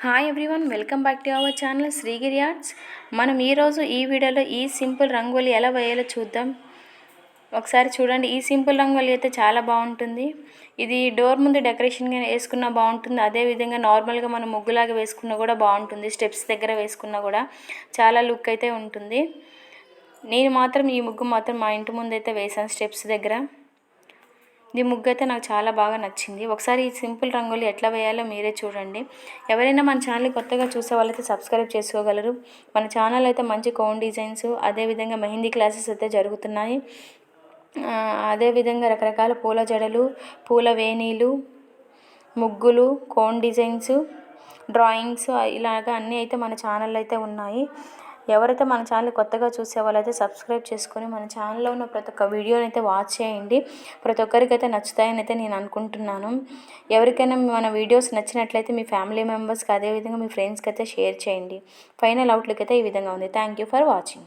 Hi everyone, welcome back to our channel Srigiri arts. మనం ఈరోజు ఈ వీడియోలో ఈ సింపుల్ రంగోలి ఎలా వేయాలో చూద్దాం. ఒకసారి చూడండి. ఈ సింపుల్ రంగోలి అయితే చాలా బాగుంటుంది. ఇది డోర్ ముందు డెకరేషన్గా వేసుకున్నా బాగుంటుంది. అదేవిధంగా నార్మల్గా మనం ముగ్గులాగా వేసుకున్నా కూడా బాగుంటుంది. స్టెప్స్ దగ్గర వేసుకున్నా కూడా చాలా లుక్ అయితే ఉంటుంది. నేను మాత్రం ఈ ముగ్గు మాత్రం మా ఇంటి ముందు అయితే వేసాను, స్టెప్స్ దగ్గర. ఈ ముగ్గు అయితే నాకు చాలా బాగా నచ్చింది. ఒకసారి ఈ సింపుల్ రంగోలి ఎట్లా వేయాలో మీరే చూడండి. ఎవరైనా మన ఛానల్ కొత్తగా చూసే వాళ్ళైతే సబ్స్క్రైబ్ చేసుకోగలరు. మన ఛానల్ అయితే మంచి కోన్ డిజైన్స్, అదేవిధంగా మెహందీ క్లాసెస్ అయితే జరుగుతున్నాయి. అదేవిధంగా రకరకాల పూల జడలు, పూల వేణీలు, ముగ్గులు, కోన్ డిజైన్స్, డ్రాయింగ్స్ ఇలాగా అన్నీ అయితే మన ఛానల్లో అయితే ఉన్నాయి. ఎవరైతే మన ఛానల్ కొత్తగా చూసే వాళ్ళైతే సబ్స్క్రైబ్ చేసుకొని మన ఛానల్లో ఉన్న ప్రతి ఒక్క వీడియోని అయితే వాచ్ చేయండి. ప్రతి ఒక్కరికైతే నచ్చుతాయని అయితే నేను అనుకుంటున్నాను. ఎవరికైనా మన వీడియోస్ నచ్చినట్లయితే మీ ఫ్యామిలీ మెంబర్స్కి, అదేవిధంగా మీ ఫ్రెండ్స్కి అయితే షేర్ చేయండి. ఫైనల్ అవుట్లుక్ అయితే ఈ విధంగా ఉంది. Thank you for watching.